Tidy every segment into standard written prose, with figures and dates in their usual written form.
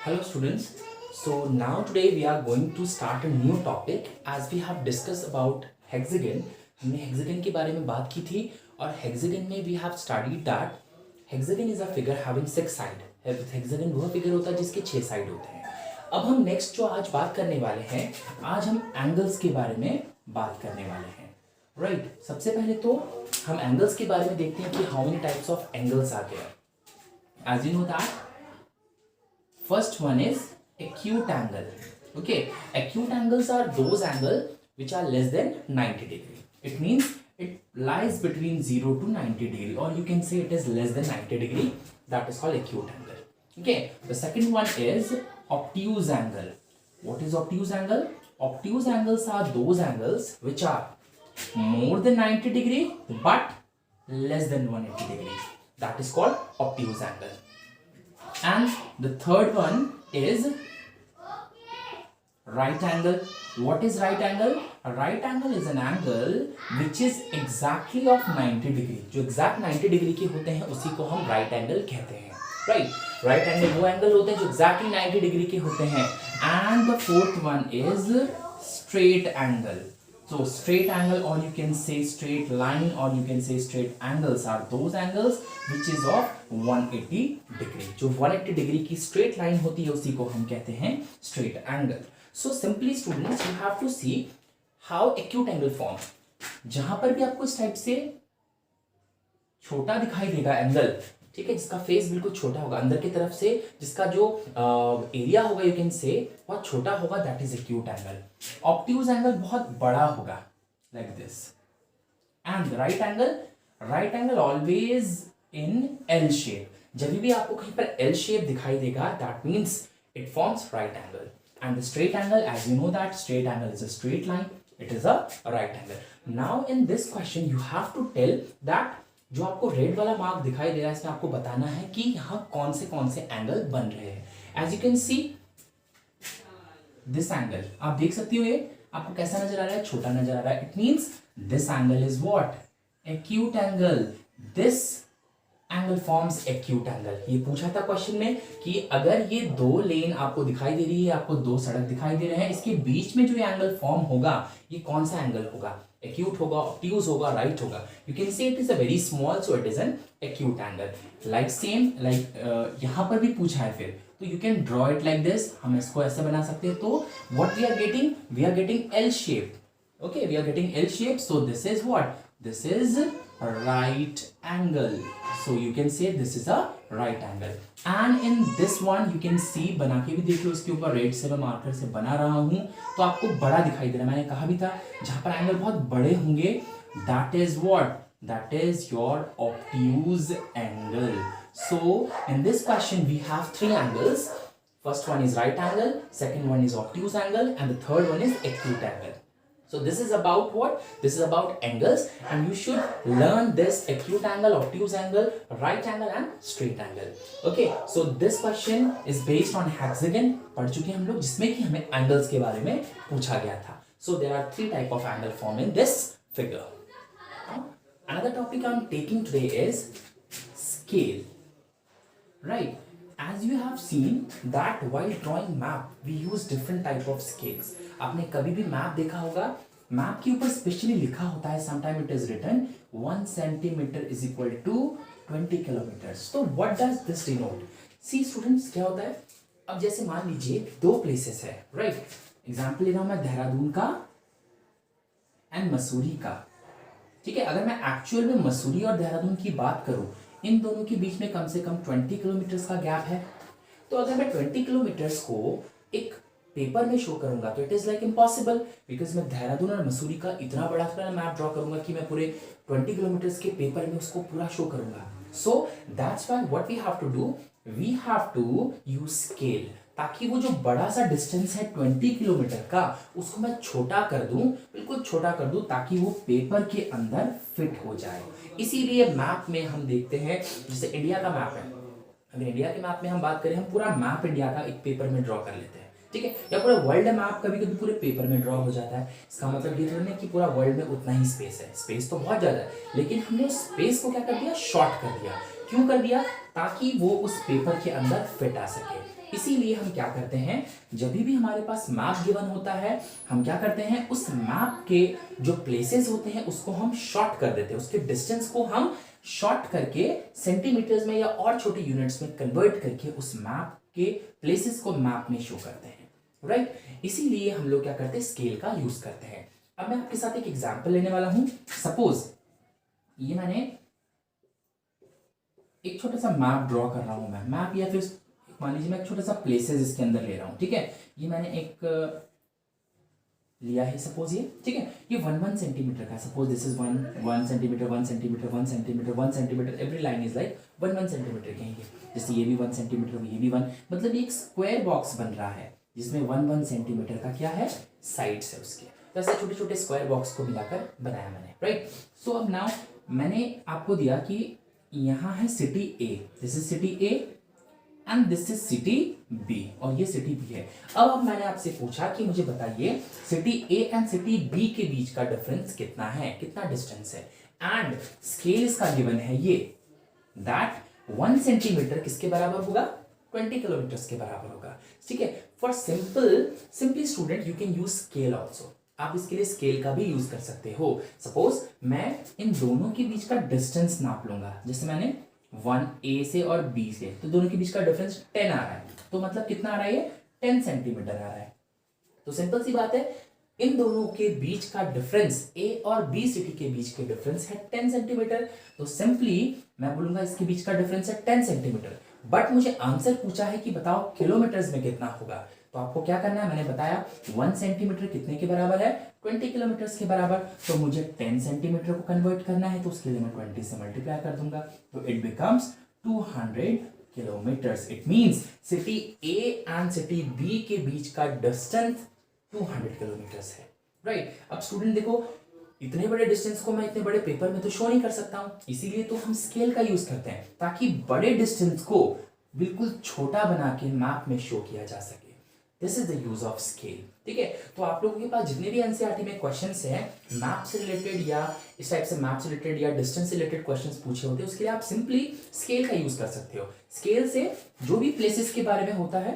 Hello students. So now today we are going to start a new topic as we have discussed about hexagon. हमने hexagon के बारे में बात की थी और hexagon में we have studied that hexagon is a figure having 6 side. hexagon वह figure होता है जिसके 6 side होते हैं. अब हम next जो आज बात करने वाले हैं, आज हम angles के बारे में बात करने वाले हैं. Right? सबसे पहले तो हम angles के बारे में देखते हैं कि how many types of angles are there. As you know that first one is acute angle. Okay, acute angles are those angles which are less than 90 degree. It means it lies between 0 to 90 degree, or you can say it is less than 90 degree. That is called acute angle. Okay, the second one is obtuse angle. What is obtuse angle? Obtuse angles are those angles which are more than 90 degree but less than 180 degree. That is called obtuse angle. And the third one is right angle. What is right angle? A right angle is an angle which is exactly of 90 degree. जो exact 90 degree के होते हैं उसी को हम right angle कहते हैं. Right? Right angle वो angle होते हैं जो exactly 90 degree के होते हैं. And the fourth one is straight angle. So straight angle, or you can say straight line, or you can say straight angles are those angles which is of 180 degree. जो 180 degree की straight line होती है उसी को हम कहते हैं straight angle. So simply students, you have to see how acute angle form. जहां पर भी आपको इस टाइप से छोटा दिखाई देगा एंगल, ठीक है, जिसका फेस बिल्कुल छोटा होगा अंदर की तरफ से, जिसका जो एरिया होगा यू कैन से बहुत छोटा होगा, that is acute angle. Obtuse angle बहुत बड़ा होगा like this. And right angle always in L shape. जब भी आपको कहीं पर एल शेप दिखाई देगा that means it forms right angle. And the straight angle, as you know that straight angle is a straight line, it is a right angle. Now in this question you have to tell that जो आपको red वाला mark दिखाई दे रहा है इसमें आपको बताना है कि यहाँ कौन से एंगल बन रहे हैं. As you can see this angle, आप देख सकते हो ये आपको कैसा नजर आ रहा है, छोटा नजर आ रहा है. It means this angle is what, acute angle. This angle forms acute angle. ये पूछा था क्वेश्चन में कि अगर ये दो लेन आपको दिखाई दे रही है, आपको दो सड़क दिखाई दे रहे हैं, इसके बीच में जो एंगल फॉर्म होगा ये कौन सा एंगल होगा, acute होगा, obtuse होगा, right होगा. You can say it is a very small, so it is an acute angle. Like same, like यहाँ पर भी पूछा है फिर, तो you can draw it like this. हम इसको ऐसे बना सकते हैं. तो what we are getting L shape. Okay, we are getting L shape. So this is what? This is a right angle. So you can say this is a right angle. And in this one you can see, बना के भी देख लो, इसके ऊपर red से मैं marker से बना रहा हूं तो आपको बड़ा दिखाई दे रहा है. मैंने कहा भी था जहां पर एंगल बहुत बड़े होंगे that is what? That is your obtuse angle. So in this question we have three angles. First one is right angle, second one is obtuse angle, and the third one is acute angle. So this is about what? This is about angles, and you should learn this acute angle, obtuse angle, right angle and straight angle. Okay, so this question is based on hexagon. पढ़ चुके हैं हम लोग, जिसमें कि हमें angles के बारे में पूछा गया था. So there are three type of angle form in this figure. Another topic I'm taking today is scale. Right? As you have seen that while drawing map we use different type of scales. आपने कभी भी map देखा होगा, map के ऊपर specially लिखा होता है, sometime it is written 1 centimetre is equal to 20 kilometres. तो what does this denote? See students, क्या होता है, अब जैसे मान लीजिए दो प्लेसेस है, राइट. एग्जाम्पल ले रहा हूं मैं देहरादून का एंड मसूरी का. ठीक है, अगर मैं एक्चुअल में मसूरी और देहरादून की बात करूं, इन दोनों के बीच में कम से कम 20 किलोमीटर्स का गैप है. तो अगर मैं 20 किलोमीटर्स को एक पेपर में शो करूंगा तो it is like impossible, because मैं देहरादून और मसूरी का इतना बड़ा मैप ड्रॉ करूंगा कि मैं पूरे 20 किलोमीटर्स के पेपर में उसको पूरा शो करूंगा. So that's why what we have to do, we have to use scale, ताकि वो जो बड़ा सा डिस्टेंस है 20 किलोमीटर का उसको मैं छोटा कर दूं, बिल्कुल छोटा कर दूं, ताकि वो पेपर के अंदर फिट हो जाए. इसीलिए मैप में हम देखते हैं, जैसे इंडिया का मैप है, अगर इंडिया के मैप में हम बात करें, हम पूरा मैप इंडिया का एक पेपर में ड्रॉ कर लेते हैं, ठीक है, या पूरा वर्ल्ड मैप कभी कभी पूरे पेपर में ड्रॉ हो जाता है. इसका मतलब ये थोड़ा नहीं कि पूरा वर्ल्ड में उतना ही स्पेस है, स्पेस तो बहुत ज्यादा है, लेकिन हमने उस स्पेस को क्या कर दिया, शॉर्ट कर दिया. क्यों कर दिया? ताकि वो उस पेपर के अंदर फिट आ सके. इसीलिए हम क्या करते हैं, जब भी हमारे पास मैप गिवन होता है, हम क्या करते हैं, उस मैप के जो प्लेसेस होते हैं उसको हम शॉर्ट कर देते हैं, उसके डिस्टेंस को हम शॉर्ट करके सेंटीमीटर्स में या और छोटे यूनिट्स में कन्वर्ट करके उस मैप के प्लेसेस को मैप में शो करते हैं, राइट। इसीलिए हम लोग क्या करते हैं, स्केल का यूज करते हैं। अब मैं आपके साथ एक एग्जांपल लेने वाला हूं। सपोज ये मैंने एक छोटा सा मैप ड्रॉ कर रहा हूं, मैं मैप या फिर मान लीजिए मैं एक छोटा सा प्लेसेस इसके अंदर ले रहा हूं, ठीक है। ये मैंने एक लिया है, सपोज ये, ठीक है, ये 1 सेंटीमीटर का, suppose this is 1 centimetre 1 centimetre 1 centimetre 1 centimetre, every line is like 1 centimetre के हैं। जैसे ये भी 1 सेंटीमीटर, ये भी 1, मतलब ये एक स्क्वायर बॉक्स बन रहा है जिसमें 1 सेंटीमीटर का क्या है, साइड्स है उसके। तो ऐसे छोटे छोटे स्क्वायर बॉक्स को मिलाकर बनाया मैंने, राइट। सो अब नाउ मैंने आपको दिया कि यहाँ है city A, this is city A and this is city B, और ये सिटी बी है। अब मैंने आपसे पूछा कि मुझे बताइए city A and city B के बीच का डिफरेंस कितना है, कितना डिस्टेंस है, एंड स्केल इसका गिवन है ये, दैट 1 सेंटीमीटर किसके बराबर होगा, 20 किलोमीटर के बराबर होगा, ठीक है। For simply student you can use scale also, आप इसके लिए स्केल का भी यूज कर सकते हो। सपोज मैं इन दोनों के बीच का डिस्टेंस नाप लूंगा, जैसे मैंने 1 ए से और बी से, तो दोनों के बीच का डिफरेंस 10 आ रहा है, तो मतलब कितना आ रहा है, ये 10 सेंटीमीटर आ रहा है। तो सिंपल सी बात है, इन दोनों के बीच का डिफरेंस, ए और बी सिटी के बीच के डिफरेंस है 10 सेंटीमीटर। तो सिंपली मैं बोलूंगा इसके बीच का डिफरेंस है 10 सेंटीमीटर, बट मुझे आंसर पूछा है कि बताओ किलोमीटर्स में कितना होगा। तो आपको क्या करना है, मैंने बताया 1 सेंटीमीटर कितने के बराबर है, 20 किलोमीटर्स के बराबर। तो मुझे 10 सेंटीमीटर को कन्वर्ट करना है, तो उसके लिए मैं 20 से मल्टीप्लाई कर दूंगा, तो it becomes 200 kilometres. It means city A and city B के बीच का डिस्टेंस 200 किलोमीटर्स है, राइट। अब स्टूडेंट देखो, इतने बड़े डिस्टेंस को मैं इतने बड़े पेपर में तो शो नहीं कर सकता हूं, इसीलिए तो हम स्केल का यूज करते हैं, ताकि बड़े डिस्टेंस को बिल्कुल छोटा बना के मैप में शो किया जा सके। This is the use of scale, ठीक है। तो आप लोगों के पास जितने भी एनसीईआरटी में क्वेश्चंस हैं मैप से रिलेटेड या इस टाइप से मैप से रिलेटेड या डिस्टेंस से रिलेटेड क्वेश्चंस पूछे होते हैं, उसके लिए आप सिंपली स्केल का यूज कर सकते हो। स्केल से जो भी प्लेसेस के बारे में होता है,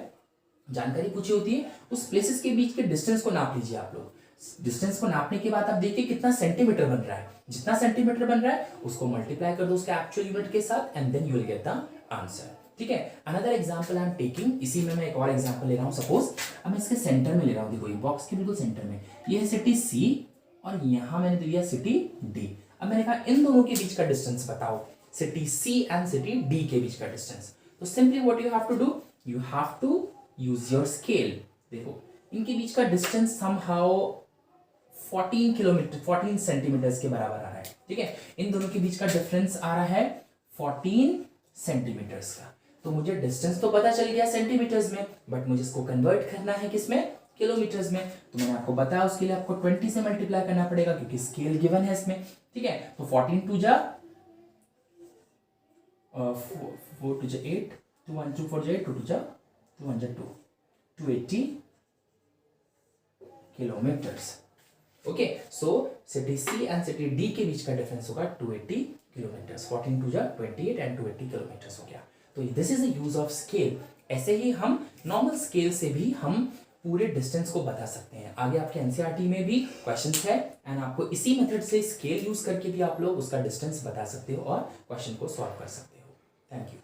जानकारी पूछी होती है, उस प्लेसेस के बीच के डिस्टेंस को नाप लीजिए आप लोग। डिस्टेंस को नापने के बाद आप देखिए कितना सेंटीमीटर बन रहा है, जितना सेंटीमीटर बन रहा है उसको मल्टीप्लाई कर दो उसके एक्चुअल यूनिट के साथ, and then you will get the answer, ठीक है। Another example I am taking, इसी में मैं एक और एग्जांपल ले रहा हूं। सपोज अब मैं इसके सेंटर में ले रहा हूं, देखो ये बॉक्स के बिल्कुल सेंटर में ये है सिटी सी और यहां मैंने दिया सिटी डी। अब मैंने कहा इन दोनों के बीच का डिस्टेंस बताओ, city C and city D के बीच का डिस्टेंस। तो simply what you have to do, you have to use your scale. देखो इनके बीच का डिस्टेंस समहाउ 14 किलोमीटर 14 सेंटीमीटर्स के बराबर आ रहा है, ठीक है। इन दोनों के बीच का डिफरेंस आ रहा है 14 सेंटीमीटर्स का। तो मुझे डिस्टेंस तो पता चल गया सेंटीमीटर्स में, बट मुझे इसको कन्वर्ट करना है किसमें, किलोमीटर्स में। तो मैंने आपको बताया उसके लिए आपको 20 से मल्टीप्लाई करना पड़ेगा, क्योंकि स्केल गिवन है इसमें, ठीक है। तो 14 टू जा 4 टू जा 8, 2 1 2 4 जा 8, 2 टू जा 2 1 जा 2, 280 kilometres. Okay, so city C and city D के बीच का डिफरेंस होगा 280 किलोमीटर्स। 14 टू जा 28 एंड 280 किलोमीटर्स हो गया। तो this is the use of scale. ऐसे ही हम नॉर्मल स्केल से भी हम पूरे डिस्टेंस को बता सकते हैं। आगे आपके एनसीईआरटी में भी क्वेश्चंस है, एंड आपको इसी मेथड से स्केल यूज करके भी आप लोग उसका डिस्टेंस बता सकते हो और क्वेश्चन को सॉल्व कर सकते हो। Thank you.